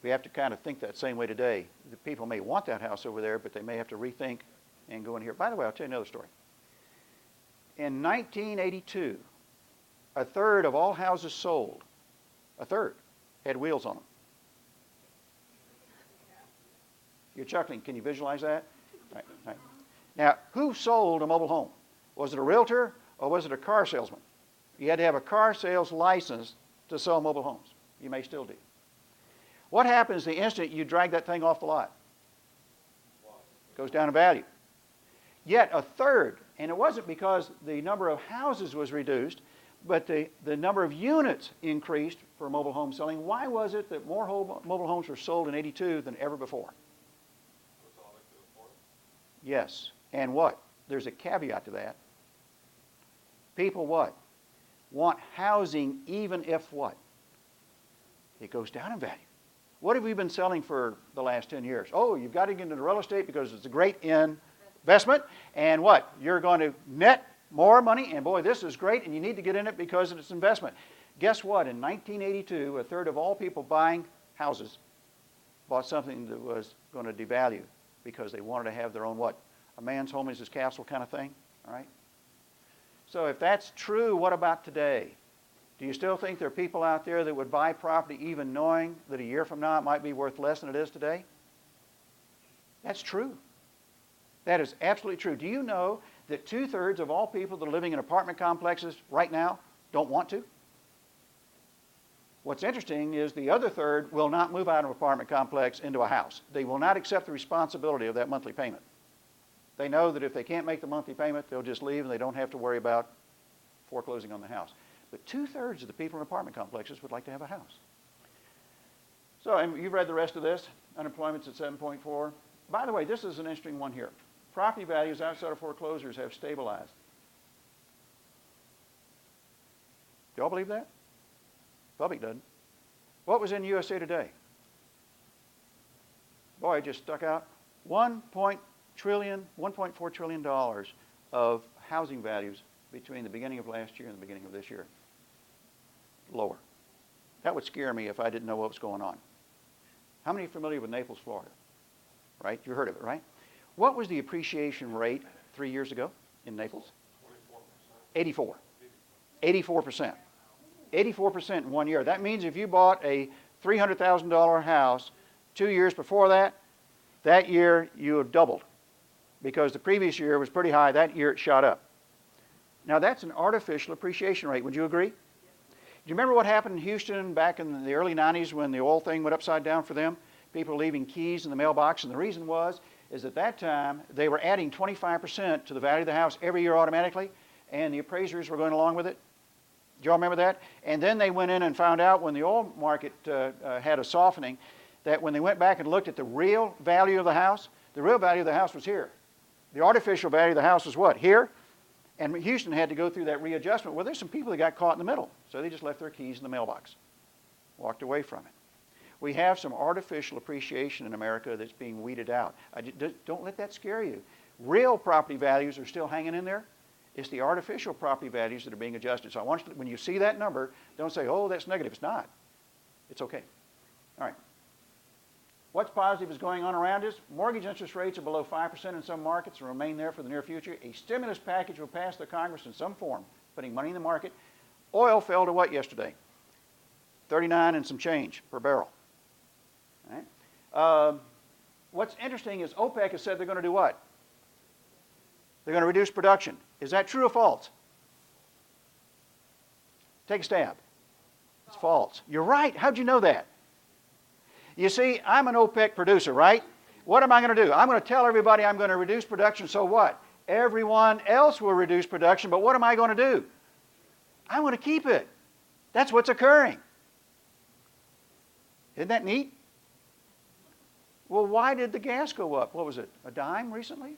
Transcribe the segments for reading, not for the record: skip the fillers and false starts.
We have to kind of think that same way today. The people may want that house over there, but they may have to rethink and go in here. By the way, I'll tell you another story. In 1982, a third of all houses sold, a third, had wheels on them. You're chuckling. Can you visualize that? Right, right. Now, who sold a mobile home? Was it a realtor or was it a car salesman? You had to have a car sales license to sell mobile homes. You may still do. What happens the instant you drag that thing off the lot? It goes down in value. Yet a third, and it wasn't because the number of houses was reduced, but the number of units increased for mobile home selling. Why was it that more mobile homes were sold in 82 than ever before? Yes. And what? There's a caveat to that. People what? Want housing even if what? It goes down in value. What have we been selling for the last 10 years? Oh, you've got to get into real estate because it's a great investment. And what? You're going to net more money. And boy, this is great. And you need to get in it because it's investment. Guess what? In 1982, a third of all people buying houses bought something that was going to devalue because they wanted to have their own what? A man's home is his castle kind of thing. All right? So if that's true, what about today? Do you still think there are people out there that would buy property even knowing that a year from now it might be worth less than it is today? That's true. That is absolutely true. Do you know that 2/3 of all people that are living in apartment complexes right now don't want to? What's interesting is the other third will not move out of an apartment complex into a house. They will not accept the responsibility of that monthly payment. They know that if they can't make the monthly payment, they'll just leave and they don't have to worry about foreclosing on the house. But 2/3 of the people in apartment complexes would like to have a house. So, and you've read the rest of this. Unemployment's at 7.4. By the way, this is an interesting one here. Property values outside of foreclosures have stabilized. Do y'all believe that? Public doesn't. What was in USA Today? Boy, it just stuck out. $1.4 trillion of housing values between the beginning of last year and the beginning of this year. Lower. That would scare me if I didn't know what was going on. How many are familiar with Naples, Florida? Right? You heard of it, right? What was the appreciation rate 3 years ago in Naples? 84. 84%. 84% in 1 year. That means if you bought a $300,000 house 2 years before that, that year you have doubled. Because the previous year was pretty high, that year it shot up. Now that's an artificial appreciation rate. Would you agree? Do you remember what happened in Houston back in the early 90s when the oil thing went upside down for them? People leaving keys in the mailbox, and the reason is at that time they were adding 25% to the value of the house every year automatically, and the appraisers were going along with it. Do you all remember that? And then they went in and found out when the oil market had a softening that when they went back and looked at the real value of the house was here. The artificial value of the house was what? Here. And Houston had to go through that readjustment. Well, there's some people that got caught in the middle. So they just left their keys in the mailbox, walked away from it. We have some artificial appreciation in America that's being weeded out. Don't let that scare you. Real property values are still hanging in there. It's the artificial property values that are being adjusted. So I want you to, when you see that number, don't say, oh, that's negative. It's not. It's okay. All right. What's positive is going on around us? Mortgage interest rates are below 5% in some markets and remain there for the near future. A stimulus package will pass the Congress in some form, putting money in the market. Oil fell to what yesterday? 39 and some change per barrel. All right. What's interesting is OPEC has said they're going to do what? They're going to reduce production. Is that true or false? Take a stab. It's false. You're right. How'd you know that? You see, I'm an OPEC producer, right? What am I going to do? I'm going to tell everybody I'm going to reduce production, so what? Everyone else will reduce production, but what am I going to do? I want to keep it. That's what's occurring. Isn't that neat? Well, why did the gas go up? What was it, a dime recently?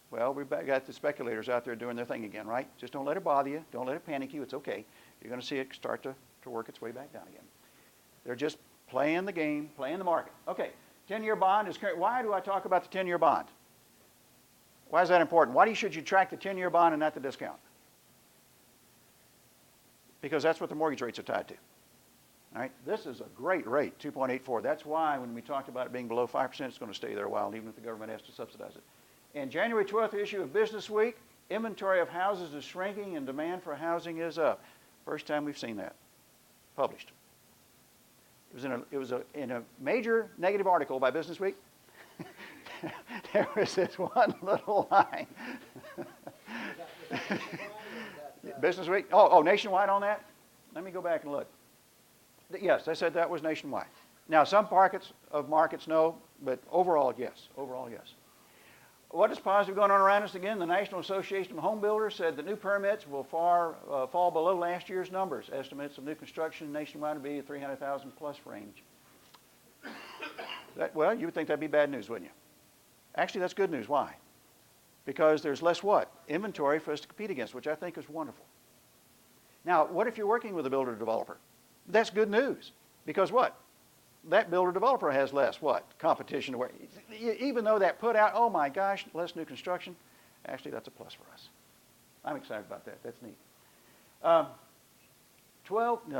Well, we've got the speculators out there doing their thing again, right? Just don't let it bother you. Don't let it panic you. It's okay. You're going to see it start to work its way back down again. They're just playing the game, playing the market. Okay, 10-year bond is current. Why do I talk about the 10-year bond? Why is that important? Why should you track the 10-year bond and not the discount? Because that's what the mortgage rates are tied to. All right, this is a great rate, 2.84. That's why when we talked about it being below 5%, it's going to stay there a while, even if the government has to subsidize it. In January 12th issue of Business Week, inventory of houses is shrinking and demand for housing is up. First time we've seen that published. It was in a major negative article by Business Week. There was this one little line. Business Week? Oh, nationwide on that? Let me go back and look. Yes, I said that was nationwide. Now, some markets no, but overall, yes. Overall, yes. What is positive going on around us again? The National Association of Home Builders said that new permits will fall below last year's numbers. Estimates of new construction nationwide will be 300,000 plus range. Well, you would think that'd be bad news, wouldn't you? Actually, that's good news. Why? Because there's less what? Inventory for us to compete against, which I think is wonderful. Now, what if you're working with a builder-developer? That's good news. Because what? That builder-developer has less what? Competition. Even though that put out, oh my gosh, less new construction, actually that's a plus for us. I'm excited about that. That's neat. Now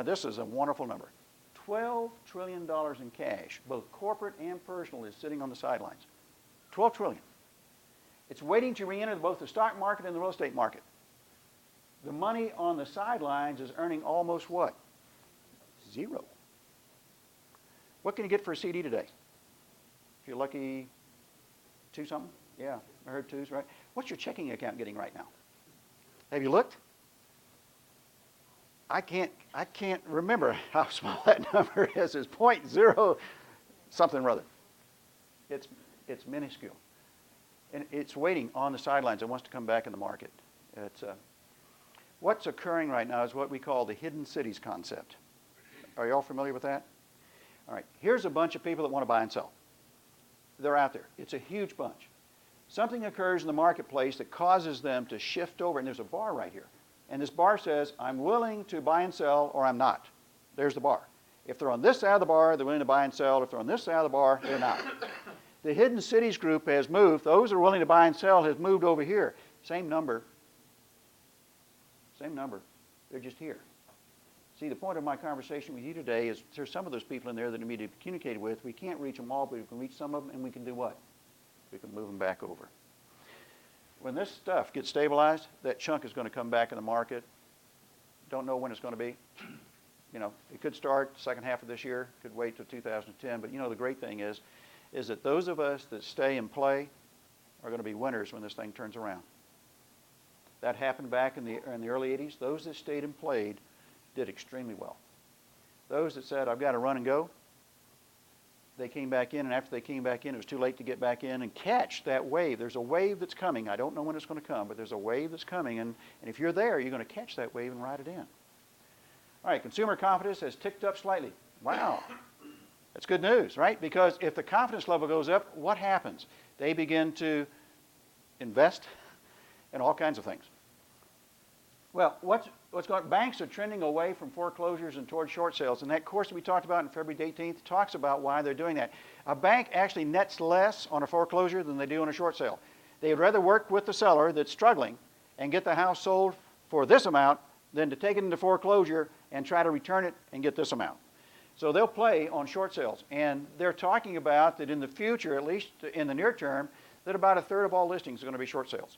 this is a wonderful number. $12 trillion in cash, both corporate and personal, is sitting on the sidelines. 12 trillion. It's waiting to re-enter both the stock market and the real estate market. The money on the sidelines is earning almost what? Zero. What can you get for a CD today? If you're lucky, 2 something? Yeah, I heard 2s, right? What's your checking account getting right now? Have you looked? I can't remember how small that number is. It's 0.0 something or other. It's minuscule. And it's waiting on the sidelines. It wants to come back in the market. What's occurring right now is what we call the hidden cities concept. Are you all familiar with that? All right, here's a bunch of people that want to buy and sell. They're out there. It's a huge bunch. Something occurs in the marketplace that causes them to shift over, and there's a bar right here. And this bar says, I'm willing to buy and sell, or I'm not. There's the bar. If they're on this side of the bar, they're willing to buy and sell. If they're on this side of the bar, they're not. The Hidden Cities group has moved. Those that are willing to buy and sell has moved over here. Same number. Same number. They're just here. See, the point of my conversation with you today is there's some of those people in there that need to be communicated with. We can't reach them all, but we can reach some of them, and we can do what? We can move them back over. When this stuff gets stabilized, that chunk is going to come back in the market. Don't know when it's going to be. You know, it could start second half of this year, could wait till 2010. But you know, the great thing is that those of us that stay and play are going to be winners when this thing turns around. That happened back in the early 80s. Those that stayed and played did extremely well. Those that said, I've got to run and go, they came back in, and after they came back in, it was too late to get back in and catch that wave. There's a wave that's coming. I don't know when it's going to come, but there's a wave that's coming, and if you're there, you're going to catch that wave and ride it in. All right, consumer confidence has ticked up slightly. Wow. That's good news, right? Because if the confidence level goes up, what happens? They begin to invest in all kinds of things. Well, what's going on? Banks are trending away from foreclosures and towards short sales. And that course that we talked about on February 18th talks about why they're doing that. A bank actually nets less on a foreclosure than they do on a short sale. They would rather work with the seller that's struggling and get the house sold for this amount than to take it into foreclosure and try to return it and get this amount. So they'll play on short sales. And they're talking about that in the future, at least in the near term, that about 1/3 of all listings are going to be short sales.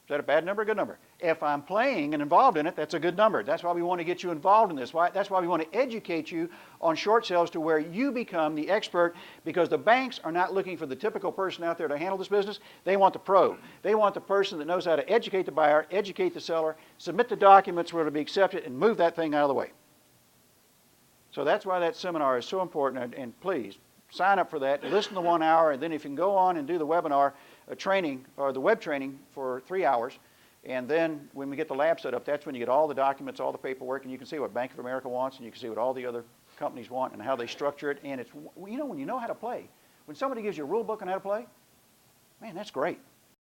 Is that a bad number or a good number? If I'm playing and involved in it, that's a good number. That's why we want to get you involved in this. That's why we want to educate you on short sales to where you become the expert, because the banks are not looking for the typical person out there to handle this business. They want the pro. They want the person that knows how to educate the buyer, educate the seller, submit the documents where it'll be accepted, and move that thing out of the way. So that's why that seminar is so important, and please sign up for that. Listen to 1 hour, and then if you can go on and do the webinar training or the web training for 3 hours, and then when we get the lab set up, that's when you get all the documents, all the paperwork, and you can see what Bank of America wants, and you can see what all the other companies want and how they structure it. And it's, you know, when you know how to play, when somebody gives you a rule book on how to play, man, that's great.